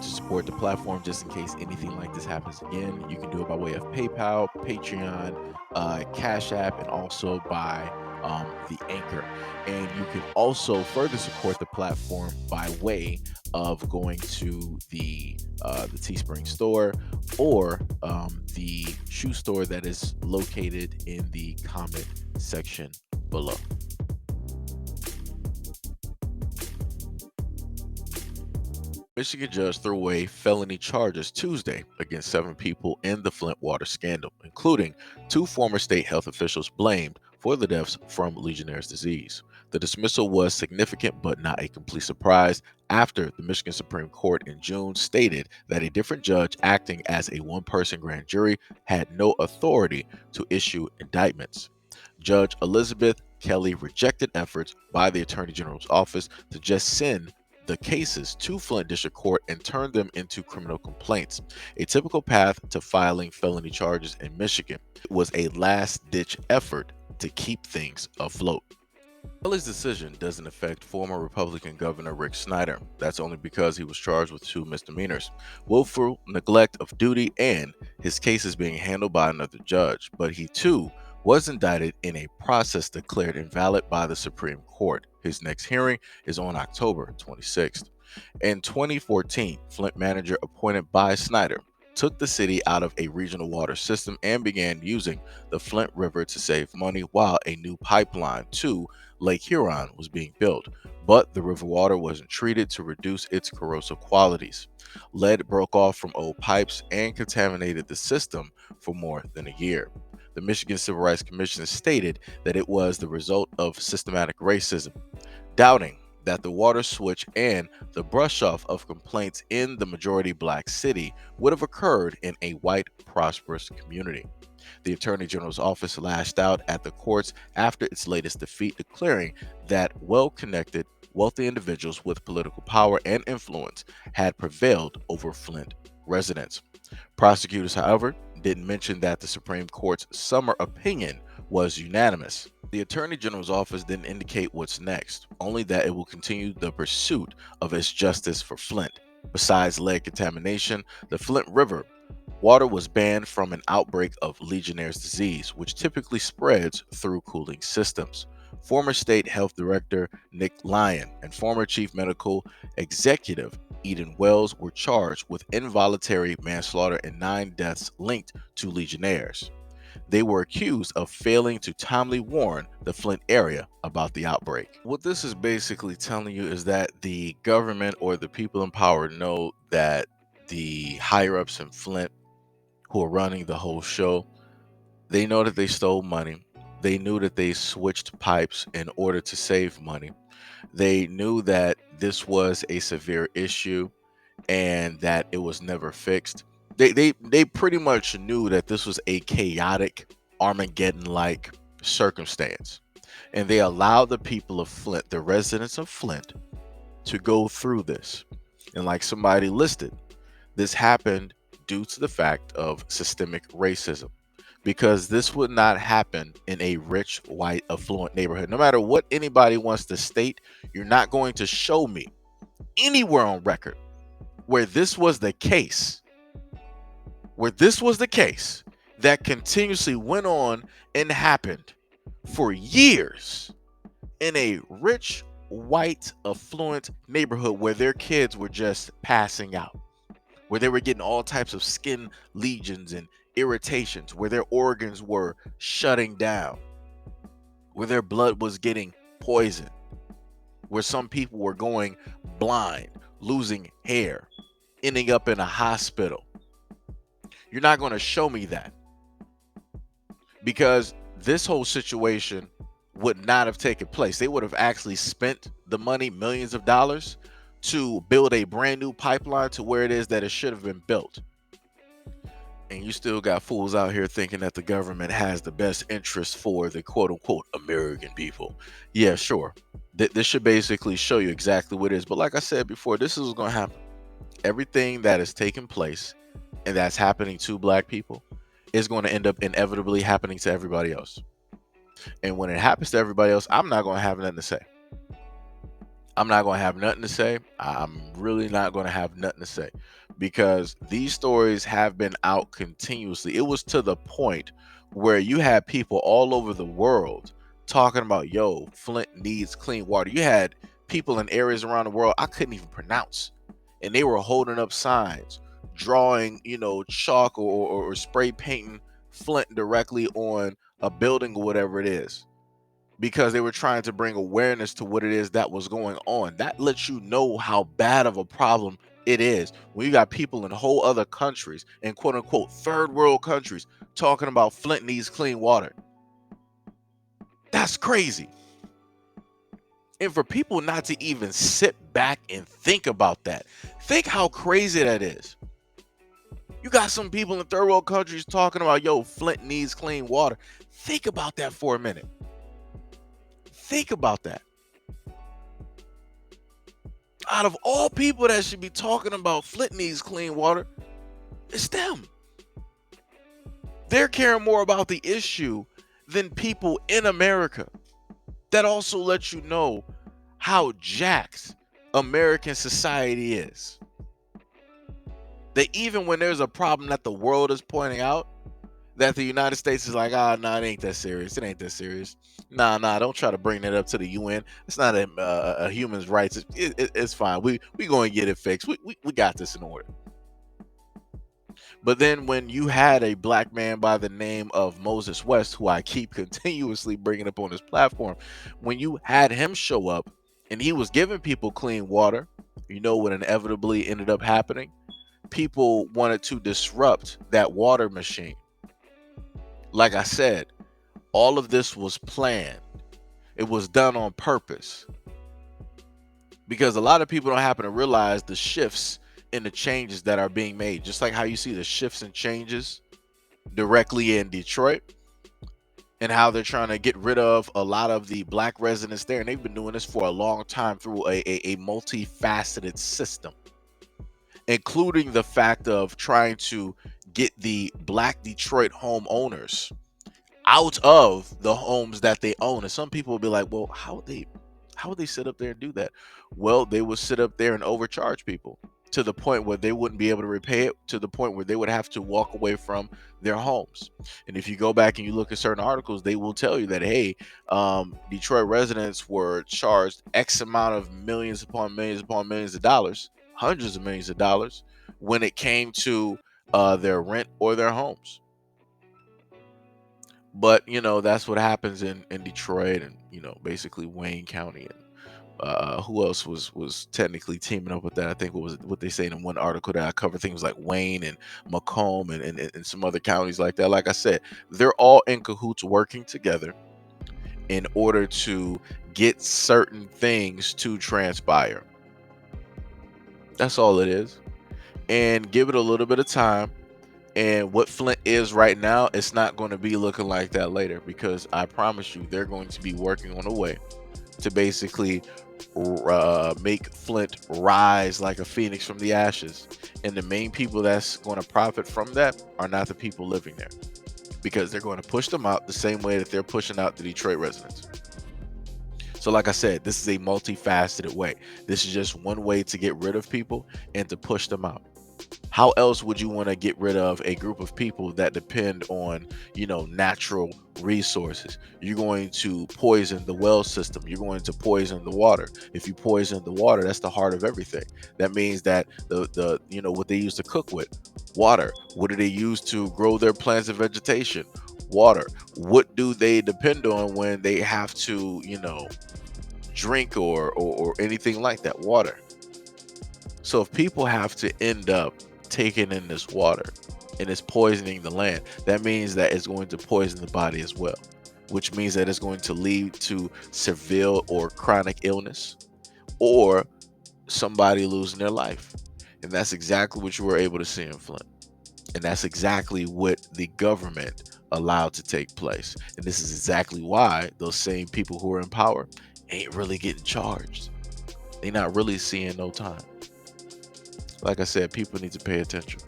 to support the platform just in case anything like this happens again, you can do it by way of PayPal, Patreon, Cash App, and also by the Anchor. And you can also further support the platform by way of going to the Teespring store or the shoe store that is located in the comment section below. Michigan judge threw away felony charges Tuesday against 7 people in the Flint water scandal, including 2 former state health officials blamed for the deaths from Legionnaire's disease. The dismissal was significant but not a complete surprise after the Michigan Supreme Court in June stated that a different judge acting as a one-person grand jury had no authority to issue indictments. Judge Elizabeth Kelly rejected efforts by the Attorney General's office to just send the cases to Flint District Court and turn them into criminal complaints, a typical path to filing felony charges in Michigan. It was a last-ditch effort to keep things afloat. Kelly's decision doesn't affect former Republican Governor Rick Snyder. That's only because he was charged with 2 misdemeanors: willful neglect of duty and his case is being handled by another judge. But he too was indicted in a process declared invalid by the Supreme Court. His next hearing is on October 26th. In 2014, Flint manager appointed by Snyder took the city out of a regional water system and began using the Flint River to save money while a new pipeline to Lake Huron was being built. But the river water wasn't treated to reduce its corrosive qualities. Lead broke off from old pipes and contaminated the system for more than a year. The Michigan Civil Rights Commission stated that it was the result of systematic racism, doubting that the water switch and the brush off of complaints in the majority black city would have occurred in a white, prosperous community. The Attorney General's office lashed out at the courts after its latest defeat, declaring that well-connected, wealthy individuals with political power and influence had prevailed over Flint residents. Prosecutors, however, didn't mention that the Supreme Court's summer opinion was unanimous. The Attorney General's office didn't indicate what's next, only that it will continue the pursuit of its justice for Flint. Besides lead contamination, the Flint River water was banned from an outbreak of Legionnaire's disease, which typically spreads through cooling systems. Former State Health Director Nick Lyon and former Chief Medical Executive Eden Wells were charged with involuntary manslaughter and 9 deaths linked to Legionnaires. They were accused of failing to timely warn the Flint area about the outbreak. What this is basically telling you is that the government or the people in power know that the higher ups in Flint who are running the whole show, they know that they stole money. They knew that they switched pipes in order to save money. They knew that this was a severe issue and that it was never fixed. They pretty much knew that this was a chaotic Armageddon-like circumstance. And they allowed the people of Flint, the residents of Flint, to go through this. And like somebody listed, this happened due to the fact of systemic racism, because this would not happen in a rich, white, affluent neighborhood. No matter what anybody wants to state, you're not going to show me anywhere on record where this was the case, that continuously went on and happened for years in a rich, white, affluent neighborhood where their kids were just passing out, where they were getting all types of skin lesions and irritations, where their organs were shutting down, where their blood was getting poisoned, where some people were going blind, losing hair, ending up in a hospital. You're not going to show me that, because this whole situation would not have taken place. They would have actually spent the money, millions of dollars, to build a brand new pipeline to where it is that it should have been built. And you still got fools out here thinking that the government has the best interest for the quote-unquote American people. Yeah, sure. This should basically show you exactly what it is. But like I said before, this is what's going to happen. Everything that is taking place and that's happening to black people is going to end up inevitably happening to everybody else. And when it happens to everybody else, I'm not going to have nothing to say. I'm not going to have nothing to say. I'm really not going to have nothing to say because these stories have been out continuously. It was to the point where you had people all over the world talking about, yo, Flint needs clean water. You had people in areas around the world I couldn't even pronounce, and they were holding up signs, drawing, chalk or spray painting Flint directly on a building or whatever it is, because they were trying to bring awareness to what it is that was going on. That lets you know how bad of a problem it is when you got people in whole other countries and quote unquote third world countries talking about Flint needs clean water. That's crazy. And for people not to even sit back and think about that, think how crazy that is. You got some people in third world countries talking about, yo, Flint needs clean water. Think about that for a minute. Think about that. Out of all people that should be talking about Flint needs clean water, it's them. They're caring more about the issue than people in America. That also lets you know how jacked American society is. That even when there's a problem that the world is pointing out, that the United States is like, nah, it ain't that serious. It ain't that serious. Nah, don't try to bring that up to the UN. It's not a human rights. It's fine. We going to get it fixed. We got this in order. But then when you had a black man by the name of Moses West, who I keep continuously bringing up on this platform, when you had him show up and he was giving people clean water, you know what inevitably ended up happening? People wanted to disrupt that water machine. Like I said, all of this was planned. It was done on purpose. Because a lot of people don't happen to realize the shifts in the changes that are being made. Just like how you see the shifts and changes directly in Detroit, and how they're trying to get rid of a lot of the black residents there. And they've been doing this for a long time through a multifaceted system, including the fact of trying to get the black Detroit homeowners out of the homes that they own. And some people will be like, well, how would they sit up there and do that? Well, they would sit up there and overcharge people to the point where they wouldn't be able to repay it, to the point where they would have to walk away from their homes. And if you go back and you look at certain articles, they will tell you that, hey, Detroit residents were charged X amount of millions upon millions of dollars, hundreds of millions of dollars, when it came to their rent or their homes. But that's what happens in Detroit and basically Wayne County. And who else was technically teaming up with that? I think what they say in one article that I covered, things like Wayne and Macomb and some other counties like that. Like I said, they're all in cahoots working together in order to get certain things to transpire. That's all it is. And give it a little bit of time. And what Flint is right now, it's not going to be looking like that later, because I promise you, they're going to be working on a way to basically make Flint rise like a phoenix from the ashes. And the main people that's going to profit from that are not the people living there, because they're going to push them out the same way that they're pushing out the Detroit residents. So like I said, this is a multifaceted way. This is just one way to get rid of people and to push them out. How else would you want to get rid of a group of people that depend on, natural resources? You're going to poison the well system. You're going to poison the water. If you poison the water, that's the heart of everything. That means that the what they use to cook with, water. What do they use to grow their plants and vegetation? Water. What do they depend on when they have to, drink or anything like that? Water. So if people have to end up taking in this water and it's poisoning the land, that means that it's going to poison the body as well, which means that it's going to lead to severe or chronic illness or somebody losing their life. And that's exactly what you were able to see in Flint. And that's exactly what the government allowed to take place. And this is exactly why those same people who are in power ain't really getting charged. They're not really seeing no time. Like I said, people need to pay attention.